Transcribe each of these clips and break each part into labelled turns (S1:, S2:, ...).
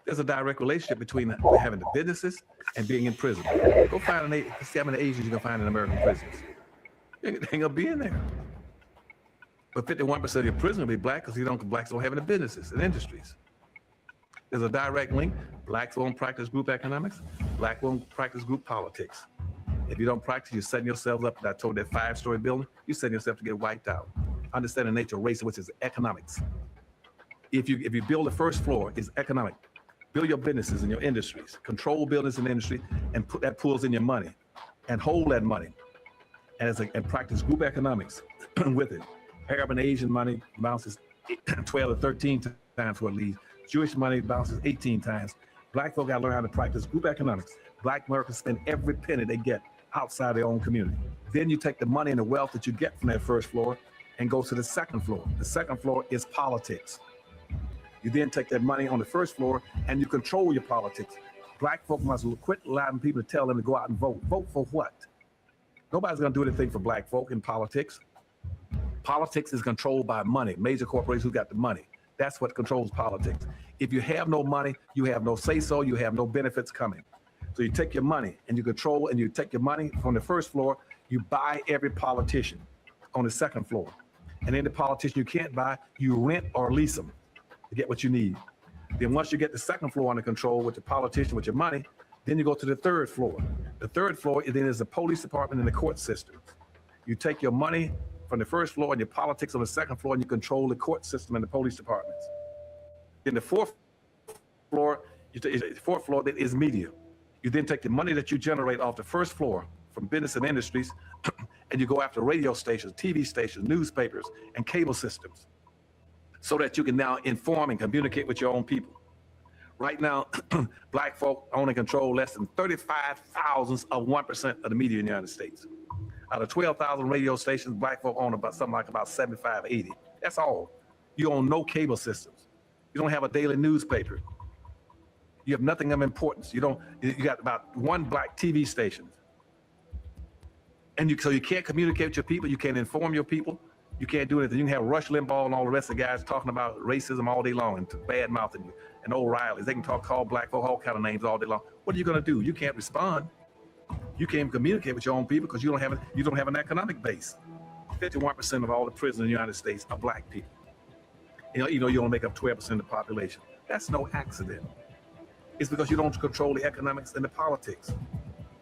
S1: There's a direct relationship between having the businesses and being in prison. Go find see how many Asians you can find in American prisons. They ain't gonna be in there. But 51% of your prison will be black because blacks don't have any businesses and industries. There's a direct link. Blacks won't practice group economics. Black won't practice group politics. If you don't practice, you're setting yourselves up. I told that 5-story building, you're setting yourself to get wiped out. Understand the nature of race, which is economics. If you build the first floor, it's economic. Build your businesses and your industries. Control business and industry, and put that pulls in your money, and hold that money, and practice group economics with it. Arab and Asian money bounces 12 or 13 times what it leaves. Jewish money bounces 18 times. Black folk got to learn how to practice group economics. Black Americans spend every penny they get outside their own community. Then you take the money and the wealth that you get from that first floor and go to the second floor. The second floor is politics. You then take that money on the first floor and you control your politics. Black folk must quit allowing people to tell them to go out and vote. Vote for what? Nobody's going to do anything for black folk in politics. Politics is controlled by money, major corporations who got the money. That's what controls politics. If you have no money, you have no say-so, you have no benefits coming. So you take your money and you control, and you take your money from the first floor, you buy every politician on the second floor. And then the politician you can't buy, you rent or lease them to get what you need. Then once you get the second floor under control with the politician, with your money, then you go to the third floor. The third floor then is the police department and the court system. You take your money from the first floor and your politics on the second floor, and you control the court system and the police departments. Then the fourth floor that is media. You then take the money that you generate off the first floor from business and industries, and you go after radio stations, TV stations, newspapers, and cable systems, so that you can now inform and communicate with your own people. Right now, black folk own and control less than 35 thousandths of 1% of the media in the United States. Out of 12,000 radio stations, black folk own about 75, 80. That's all. You own no cable systems. You don't have a daily newspaper. You have nothing of importance. You got about one black TV station. And so you can't communicate with your people. You can't inform your people. You can't do anything. You can have Rush Limbaugh and all the rest of the guys talking about racism all day long and bad mouthing you and O'Reilly's. They can call black folk all kind of names all day long. What are you going to do? You can't respond. You can't communicate with your own people because you don't have an economic base. 51% of all the prisoners in the United States are black people. You only make up 12% of the population. That's no accident. It's because you don't control the economics and the politics.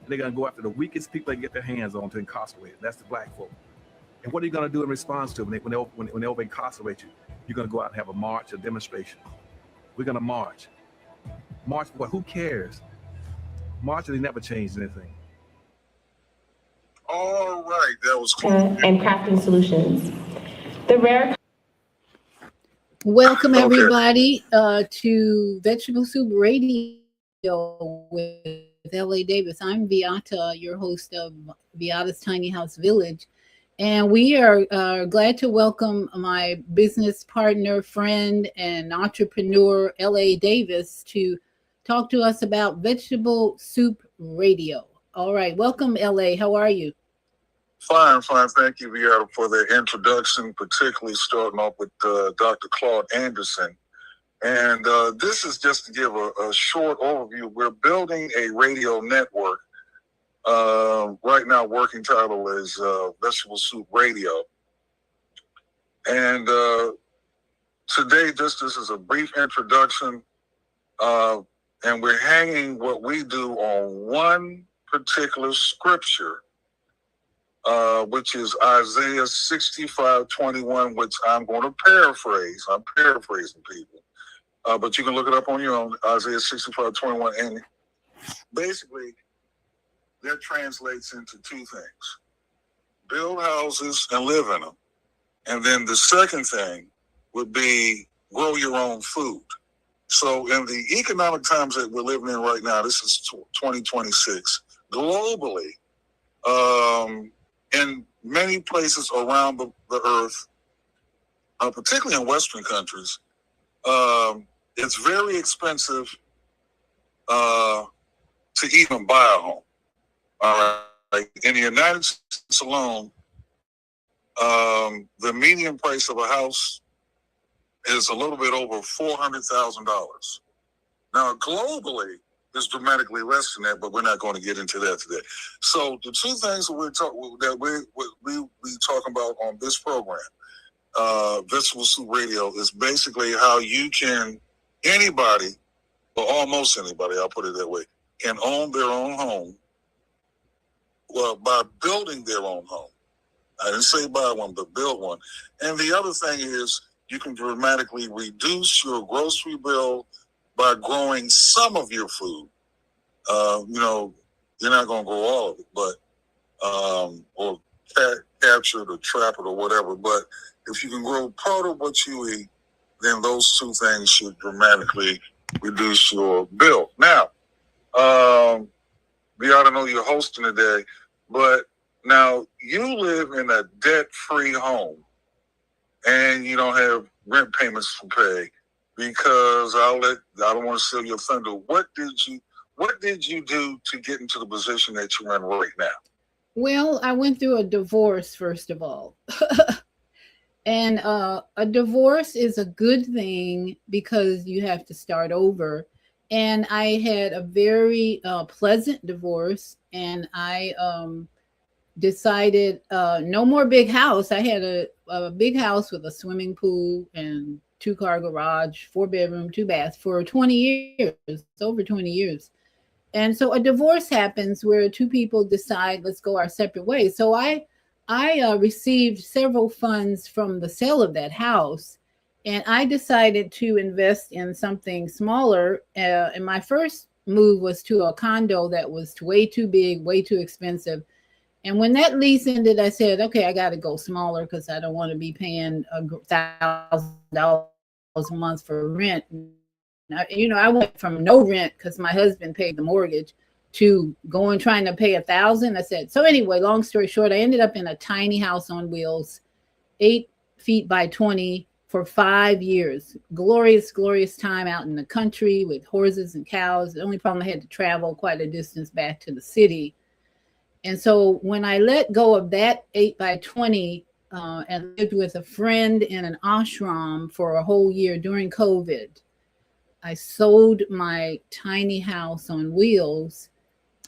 S1: They're going to go after the weakest people they can get their hands on to incarcerate. That's the black folk. And what are you going to do in response to them when they over incarcerate you? You're going to go out and have a march, a demonstration. We're going to march. March for what? Who cares? Marching, they never changed anything.
S2: All right, that was cool.
S3: And crafting solutions. The rare.
S4: Welcome everybody to Vegetable Soup Radio with L.A. Davis. I'm Viata, your host of Viata's Tiny House Village. And we are glad to welcome my business partner, friend, and entrepreneur, L.A. Davis, to talk to us about Vegetable Soup Radio. All right. Welcome, L.A. How are you?
S2: Fine. Thank you, Viata, for the introduction, particularly starting off with Dr. Claude Anderson. And this is just to give a short overview. We're building a radio network. Right now, working title is Vegetable Soup Radio. And today, this is a brief introduction. And we're hanging what we do on one particular scripture, which is Isaiah 65:21, which I'm going to paraphrase. I'm paraphrasing people. But you can look it up on your own, Isaiah 65:21. And basically, that translates into two things. Build houses and live in them. And then the second thing would be grow your own food. So in the economic times that we're living in right now, this is 2026, globally, in many places around the earth, particularly in Western countries, it's very expensive to even buy a home. All right. In the United States alone, the median price of a house is a little bit over $400,000. Now, globally, it's dramatically less than that, but we're not going to get into that today. So the two things that we talk about on this program, Vegetable Soup Radio, is basically how you can, anybody, or almost anybody, I'll put it that way, can own their own home, well, by building their own home. I didn't say buy one, but build one. And the other thing is you can dramatically reduce your grocery bill by growing some of your food. You're not going to grow all of it, but or capture it or trap it or whatever. But if you can grow part of what you eat, then those two things should dramatically reduce your bill. Now, Beata, I know you're hosting today, but now you live in a debt-free home and you don't have rent payments to pay because I don't want to steal your thunder. What did you do to get into the position that you're in right now?
S4: Well, I went through a divorce, first of all. And a divorce is a good thing because you have to start over. And I had a very pleasant divorce, and I decided no more big house. I had a big house with a swimming pool and 2-car garage, 4-bedroom, 2 baths for 20 years. It's over 20 years. And so a divorce happens where two people decide, let's go our separate ways. So I received several funds from the sale of that house, and I decided to invest in something smaller. And my first move was to a condo that was way too big, way too expensive. And when that lease ended, I said, okay, I got to go smaller because I don't want to be paying $1,000 a month for rent. I went from no rent because my husband paid the mortgage to trying to pay $1,000. I said, so anyway, long story short, I ended up in a tiny house on wheels, 8 feet by 20 for 5 years. Glorious, glorious time out in the country with horses and cows. The only problem, I had to travel quite a distance back to the city. And so when I let go of that 8 by 20 and lived with a friend in an ashram for a whole year during COVID, I sold my tiny house on wheels,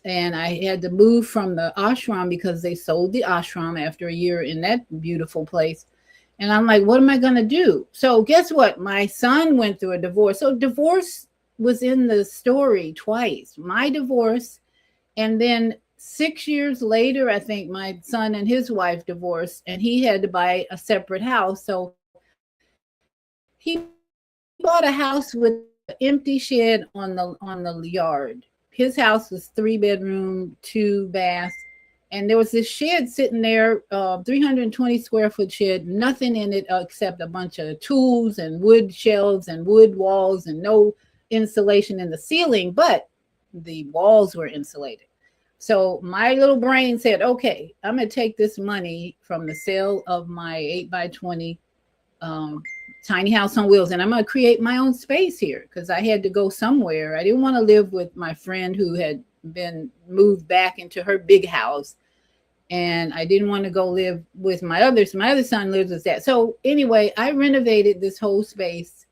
S4: and I had to move from the ashram because they sold the ashram after a year in that beautiful place. And I'm like, what am I going to do? So guess what? My son went through a divorce. So divorce was in the story twice. My divorce, and then 6 years later, I think my son and his wife divorced, and he had to buy a separate house. So he bought a house with an empty shed on the yard. His house was 3-bedroom, 2 baths, and there was this shed sitting there, 320 square foot shed, nothing in it except a bunch of tools and wood shelves and wood walls and no insulation in the ceiling, but the walls were insulated. So my little brain said, okay, I'm going to take this money from the sale of my 8 by 20 tiny house on wheels, and I'm going to create my own space here because I had to go somewhere. I didn't want to live with my friend who had been moved back into her big house, and I didn't want to go live with my other son lives with that. So anyway, I renovated this whole space,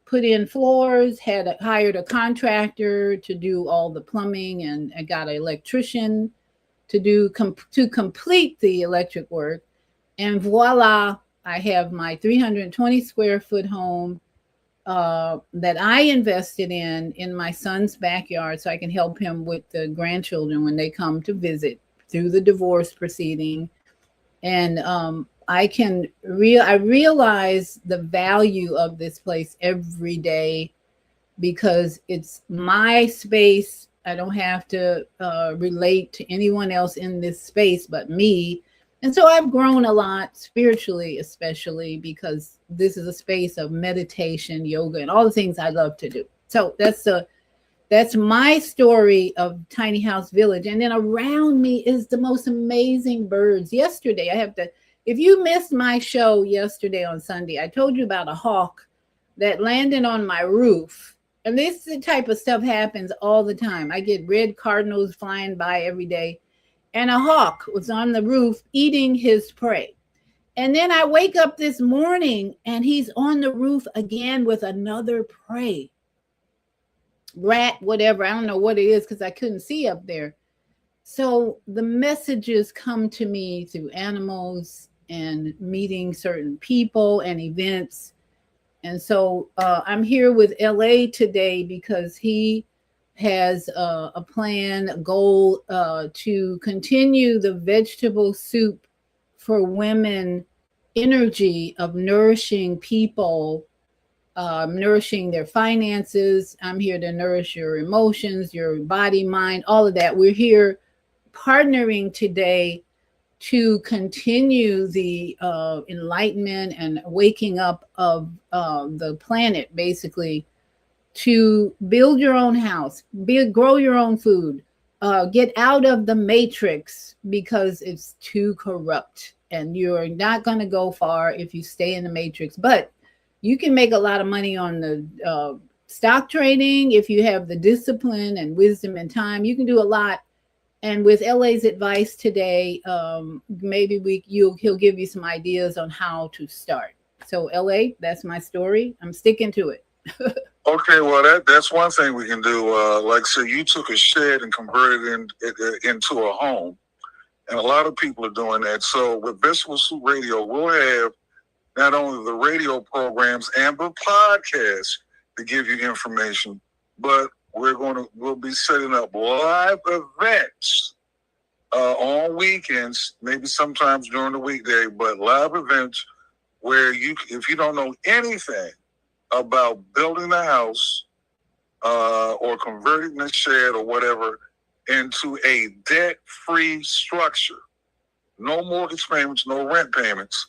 S4: put in floors, hired a contractor to do all the plumbing, and I got an electrician to complete the electric work, and voila, I have my 320 square foot home that I invested in my son's backyard so I can help him with the grandchildren when they come to visit through the divorce proceeding. And I realize the value of this place every day because it's my space. I don't have to relate to anyone else in this space but me. And so I've grown a lot spiritually, especially because this is a space of meditation, yoga, and all the things I love to do. So that's my story of Tiny House Village. And then around me is the most amazing birds. Yesterday, if you missed my show yesterday on Sunday, I told you about a hawk that landed on my roof. And this the type of stuff happens all the time. I get red cardinals flying by every day. And a hawk was on the roof eating his prey. And then I wake up this morning and he's on the roof again with another prey. rat, whatever. I don't know what it is because I couldn't see up there. So the messages come to me through animals and meeting certain people and events. And so I'm here with LA today because he has a plan, a goal to continue the vegetable soup for women energy of nourishing people, nourishing their finances. I'm here to nourish your emotions, your body, mind, all of that. We're here partnering today to continue the enlightenment and waking up of the planet, basically, to build your own house, grow your own food, get out of the matrix because it's too corrupt and you're not going to go far if you stay in the matrix. But you can make a lot of money on the stock trading if you have the discipline and wisdom and time. You can do a lot. And with LA's advice today, maybe he'll give you some ideas on how to start. So LA, that's my story. I'm sticking to it.
S2: Okay, well that's one thing we can do. Like I said, you took a shed and converted it into a home, and a lot of people are doing that. So with Vegetable Soup Radio, we'll have not only the radio programs and the podcast to give you information, but we'll be setting up live events on weekends, maybe sometimes during the weekday, but live events where if you don't know anything about building a house or converting the shed or whatever into a debt-free structure, no mortgage payments, no rent payments.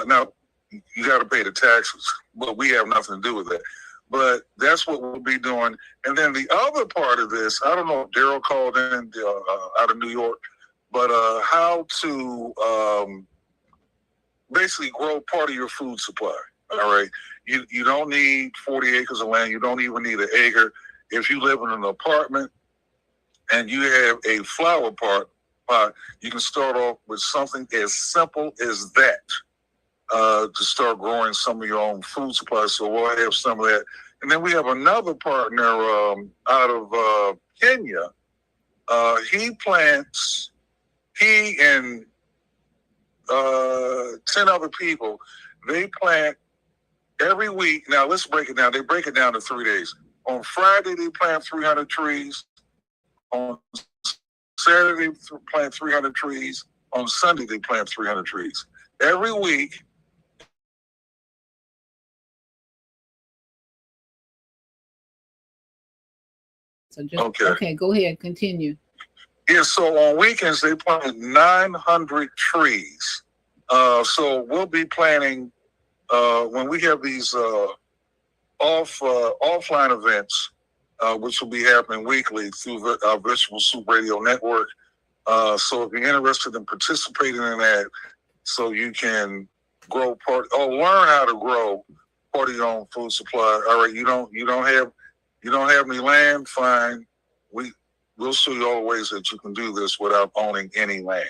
S2: Now, you got to pay the taxes, but we have nothing to do with that. But that's what we'll be doing. And then the other part of this, I don't know if Daryl called in out of New York, but how to basically grow part of your food supply. All right. You don't need 40 acres of land. You don't even need an acre. If you live in an apartment and you have a flower pot, you can start off with something as simple as that. To start growing some of your own food supply. So we'll have some of that. And then we have another partner out of Kenya. He and 10 other people, they plant every week. Now let's break it down. They break it down to 3 days. On Friday, they plant 300 trees. On Saturday, they plant 300 trees. On Sunday, they plant 300 trees. Every week,
S4: so okay, go ahead, continue.
S2: Yeah, so on weekends they plant 900 trees. So we'll be planting when we have these offline events, which will be happening weekly through our Vegetable Soup Radio Network. So if you're interested in participating in that, so you can grow learn how to grow part of your own food supply. All right, you don't have any land, fine. We'll show you all the ways that you can do this without owning any land.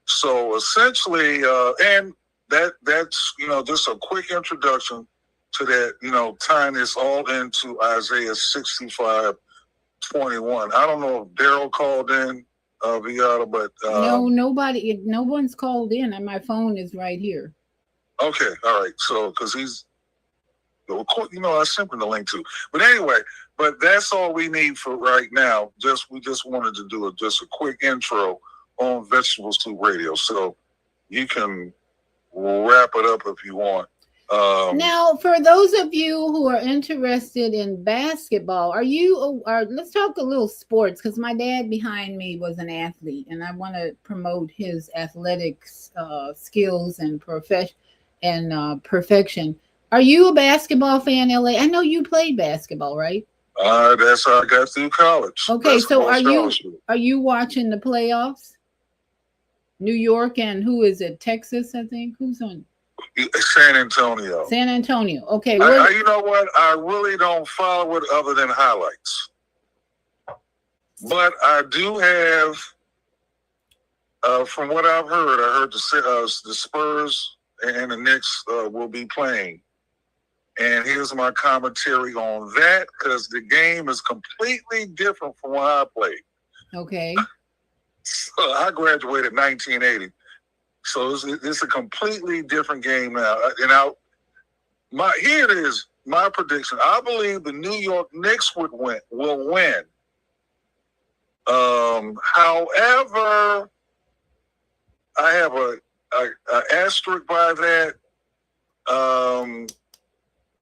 S2: So essentially, and that's just a quick introduction to that, tying this all into Isaiah 65:21. I don't know if Daryl called in, Viata, but
S4: no one's called in, and my phone is right here.
S2: Okay, all right. So because I sent him the link too. But anyway, that's all we need for right now. We just wanted to do just a quick intro on Vegetable Soup Radio. So you can wrap it up if you want.
S4: Now, for those of you who are interested in basketball, let's talk a little sports, because my dad behind me was an athlete, and I want to promote his athletics skills and perfection. Are you a basketball fan, LA? I know you played basketball, right?
S2: That's how I got through college.
S4: Okay, so are you watching the playoffs? New York and who is it? Texas, I think. Who's on?
S2: San Antonio.
S4: San Antonio. Okay.
S2: You know what? I really don't follow it other than highlights. But I do have, from what I've heard, the Spurs and the Knicks will be playing. And here's my commentary on that, because the game is completely different from when I played.
S4: Okay.
S2: So I graduated in 1980. So it's a completely different game now. And here it is, my prediction. I believe the New York Knicks will win. However, I have a asterisk by that.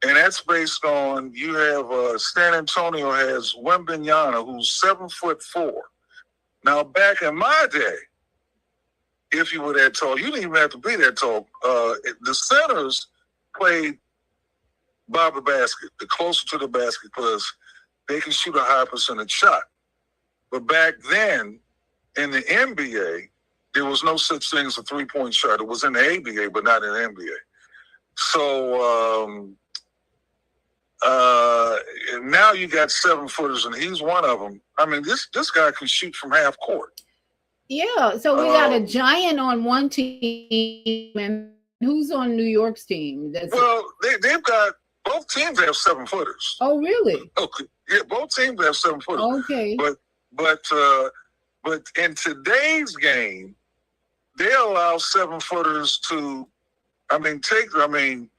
S2: And that's based on, you have San Antonio has Wembanyama, who's 7'4". Now, back in my day, if you were that tall, you didn't even have to be that tall. The centers played by the basket, the closer to the basket, because they can shoot a high percentage shot. But back then, in the NBA, there was no such thing as a three-point shot. It was in the ABA, but not in the NBA. So now you got 7-footers, and he's one of them. I mean, this guy can shoot from half court.
S4: Yeah, so we got a giant on one team, and who's on New York's team?
S2: They've got, both teams have 7-footers.
S4: Oh, really?
S2: Okay, yeah, both teams have 7-footers.
S4: Okay,
S2: but in today's game, they allow 7-footers to,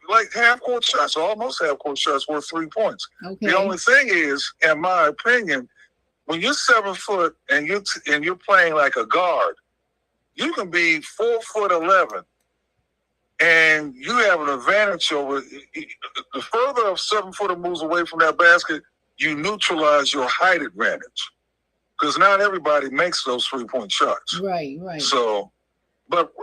S2: like half-court shots, almost half-court shots worth 3 points.
S4: okay.
S2: The only thing is, in my opinion, when you're 7 foot and you're playing like a guard, you can be 4'11", and you have an advantage over. The further a 7-footer moves away from that basket, you neutralize your height advantage, because not everybody makes those 3-point shots.
S4: Right.
S2: So, but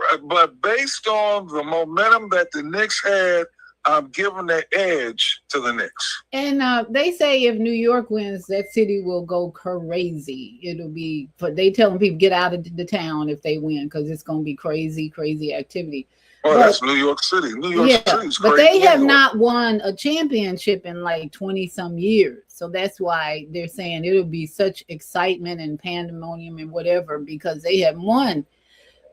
S2: based on the momentum that the Knicks had, I'm giving the edge to the Knicks.
S4: And they say if New York wins, that city will go crazy. It'll be, but they telling people get out of the town if they win, because it's going to be crazy activity.
S2: Well, that's New York City. New York City's
S4: but
S2: crazy.
S4: they have not won a championship in like 20 some years. So that's why they're saying it'll be such excitement and pandemonium and whatever, because they have won.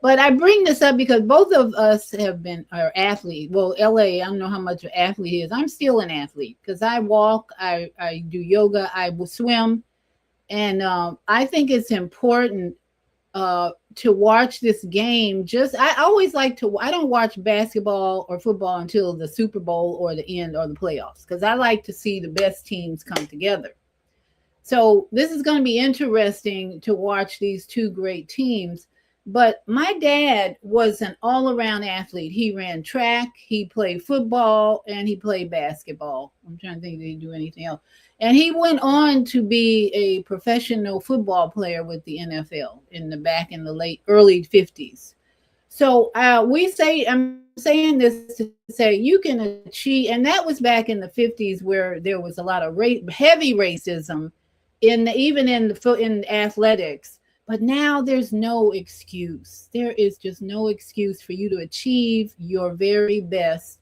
S4: But I bring this up because both of us are athletes. Well, LA, I don't know how much an athlete he is. I'm still an athlete because I walk, I do yoga, I will swim. And I think it's important to watch this game. I always like to, I don't watch basketball or football until the Super Bowl or the end or the playoffs, because I like to see the best teams come together. So this is going to be interesting to watch these two great teams. But my dad was an all-around athlete. He ran track, he played football, and he played basketball. I'm trying to think, did he do anything else? And he went on to be a professional football player with the NFL in the early 50s. So I'm saying this to say you can achieve, and that was back in the 50s where there was a lot of heavy racism even in athletics. But now there's no excuse. There is just no excuse for you to achieve your very best.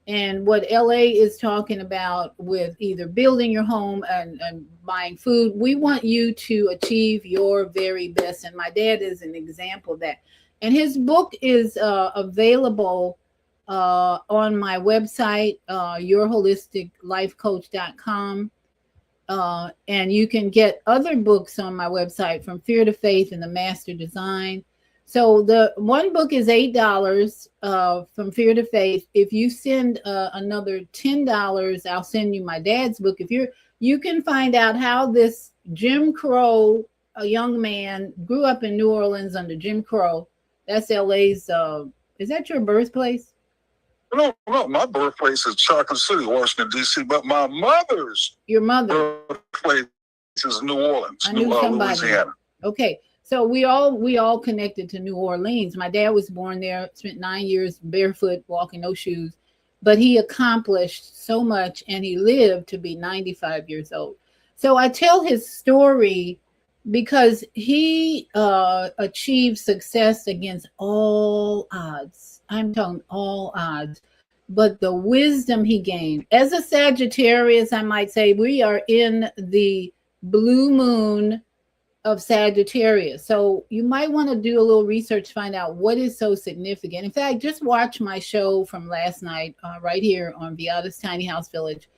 S4: And what LA is talking about with either building your home and buying food, we want you to achieve your very best. And my dad is an example of that. And his book is available on my website, yourholisticlifecoach.com. And you can get other books on my website, From Fear to Faith and The Master Design. So the one book is $8, From Fear to Faith. If you send another $10, I'll send you my dad's book. You can find out how this Jim Crow, a young man, grew up in New Orleans under Jim Crow. That's LA's, is that your birthplace?
S2: No, my birthplace is Chocolate City, Washington, D.C., but my
S4: your mother
S2: birthplace is New Orleans,
S4: I knew somebody.
S2: Louisiana.
S4: Okay, so we all connected to New Orleans. My dad was born there, spent 9 years barefoot, walking, no shoes, but he accomplished so much, and he lived to be 95 years old. So I tell his story because he achieved success against all odds. I'm talking all odds, but the wisdom he gained. As a Sagittarius, I might say we are in the blue moon of Sagittarius. So you might want to do a little research, find out what is so significant. In fact, just watch my show from last night right here on Viada's Tiny House Village,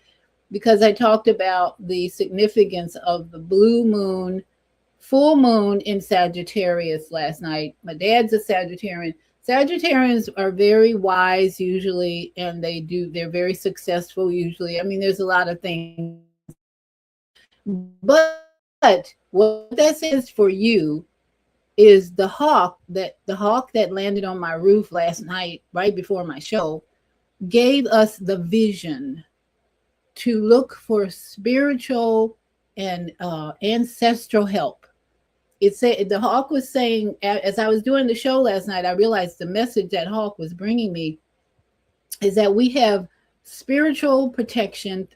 S4: because I talked about the significance of the blue moon, full moon in Sagittarius last night. My dad's a Sagittarian. Sagittarians are very wise usually, and they're very successful usually. I mean, there's a lot of things. But what that says for you is the hawk that landed on my roof last night, right before my show, gave us the vision to look for spiritual and ancestral help. It said, the hawk was saying, as I was doing the show last night, I realized the message that hawk was bringing me is that we have spiritual protection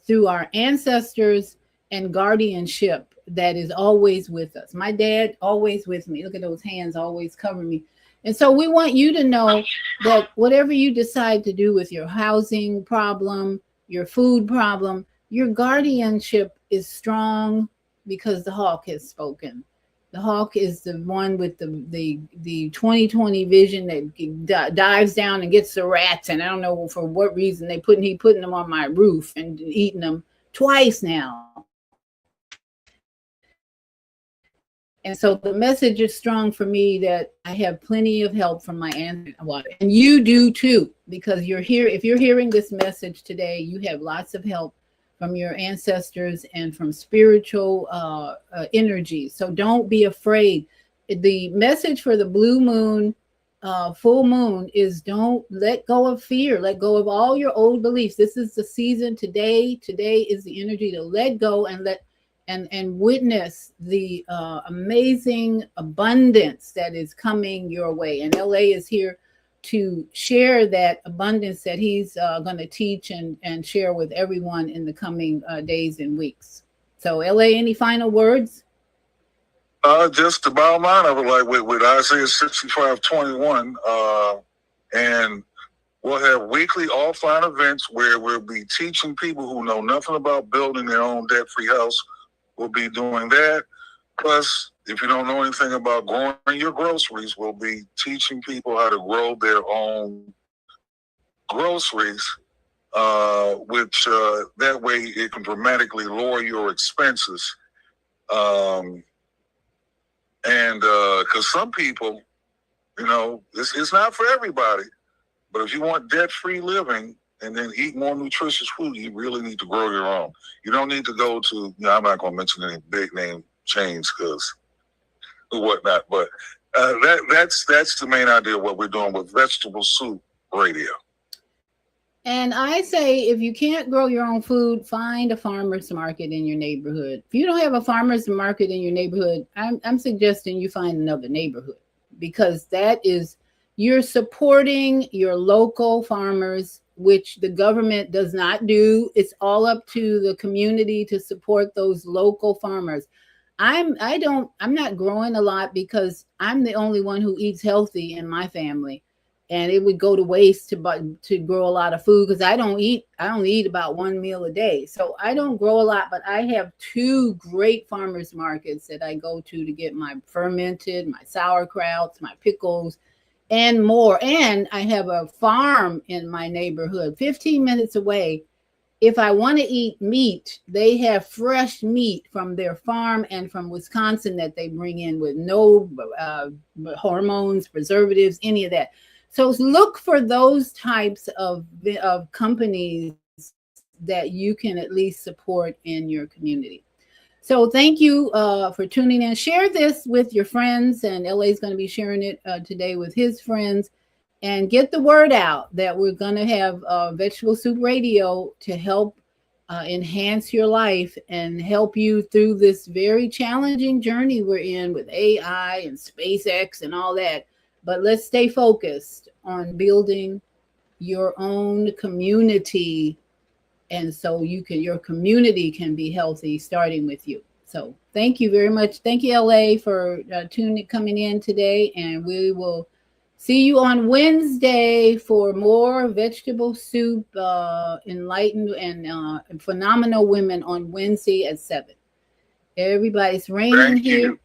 S4: through our ancestors and guardianship that is always with us. My dad always with me. Look at those hands, always covering me. And so we want you to know that whatever you decide to do with your housing problem, your food problem, your guardianship is strong because the hawk has spoken. The hawk is the one with the 20/20 vision that dives down and gets the rats. And I don't know for what reason he putting them on my roof and eating them twice now. And so the message is strong for me that I have plenty of help from my ancestors. And you do too, because you're here. If you're hearing this message today, you have lots of help from your ancestors and from spiritual energy. So don't be afraid. The message for the blue moon, full moon is don't let go of fear. Let go of all your old beliefs. This is the season today. Today is the energy to let go and witness the amazing abundance that is coming your way. And LA is here to share that abundance that he's going to teach and share with everyone in the coming days and weeks. So LA, any final words?
S2: Just the bottom line of it, like with Isaiah 65:21, and we'll have weekly offline events where we'll be teaching people who know nothing about building their own debt-free house. We'll be doing that. Plus, if you don't know anything about growing your groceries, we'll be teaching people how to grow their own groceries, which that way it can dramatically lower your expenses. And because some people, it's not for everybody, but if you want debt-free living and then eat more nutritious food, you really need to grow your own. You don't need to go to, I'm not going to mention any big name chains because whatnot, but that's the main idea of what we're doing with Vegetable Soup Radio.
S4: And I say, if you can't grow your own food, find a farmer's market in your neighborhood. If you don't have a farmer's market in your neighborhood, I'm suggesting you find another neighborhood, because that is, you're supporting your local farmers, which the government does not do. It's all up to the community to support those local farmers. I'm not growing a lot because I'm the only one who eats healthy in my family, and it would go to waste to grow a lot of food because I only eat about one meal a day. So I don't grow a lot, but I have 2 great farmers markets that I go to get my fermented, my sauerkrauts, my pickles, and more. And I have a farm in my neighborhood 15 minutes away. If I want to eat meat, they have fresh meat from their farm and from Wisconsin that they bring in with no hormones, preservatives, any of that. So look for those types of companies that you can at least support in your community. So thank you for tuning in. Share this with your friends, and LA is going to be sharing it today with his friends. And get the word out that we're going to have Vegetable Soup Radio to help enhance your life and help you through this very challenging journey we're in with AI and SpaceX and all that. But let's stay focused on building your own community, and so your community can be healthy, starting with you. So thank you very much. Thank you, LA, for coming in today, and we will see you on Wednesday for more Vegetable Soup, Enlightened and Phenomenal Women on Wednesday at 7. Everybody's raining here.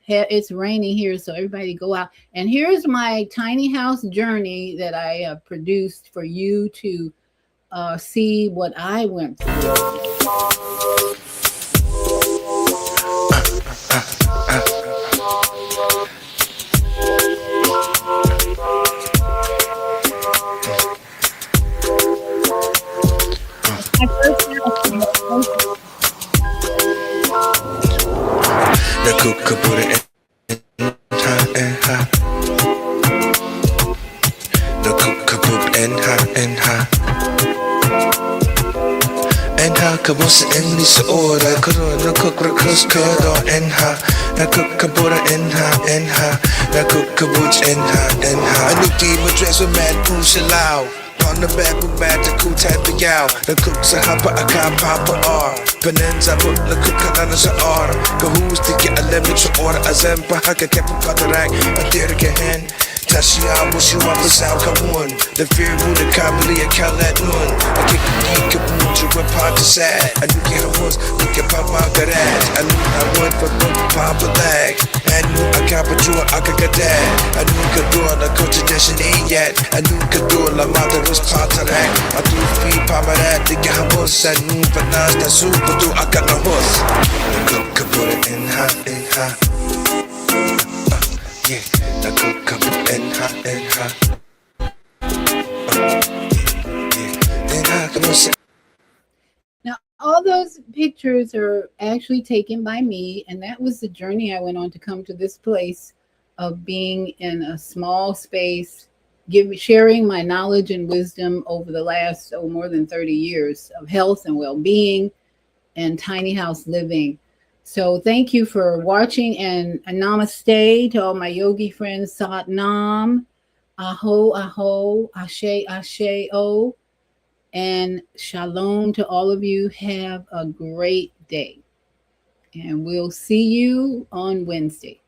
S4: it's raining here, so everybody go out. And here's my tiny house journey that I produced for you to see what I went through.
S5: The kookaburra and ha. The kookaburra and ha. And ha kabusa en lisa ora corona kukra kuskado and ha. The kookaburra and ha. The kookaburra and ha. I look deep my dress with mad push loud. On the back with bad to cool type of gal. The cooks a hopper, I can't pop a R. Penenza put the cook on as a R. Go who's to get a lemon to order a zempa, haka kept a cataract, a theater can. Tashia, wish you up a sound come on. The fear would a comedy, a calat noon. I kick a geek, a boom to a part to sad. I knew you was, we can pop my garage. I knew I went for pop a lag. I knew I can't put you I could get that. I knew could do on a coach edition ain't yet. I knew could do la mother was part of that. I do feed pamarat, the gabos, and move but now the super do I got no horse. The cook could put it in hot, yeah, the cook could put it in hot, yeah, in hot, come on, say.
S4: Now, all those pictures are actually taken by me, and that was the journey I went on to come to this place of being in a small space, sharing my knowledge and wisdom over the last more than 30 years of health and well-being and tiny house living. So thank you for watching, and namaste to all my yogi friends. Sat Nam, Aho, Aho, Ashe, Ashe, O. And shalom to all of you. Have a great day. And we'll see you on Wednesday.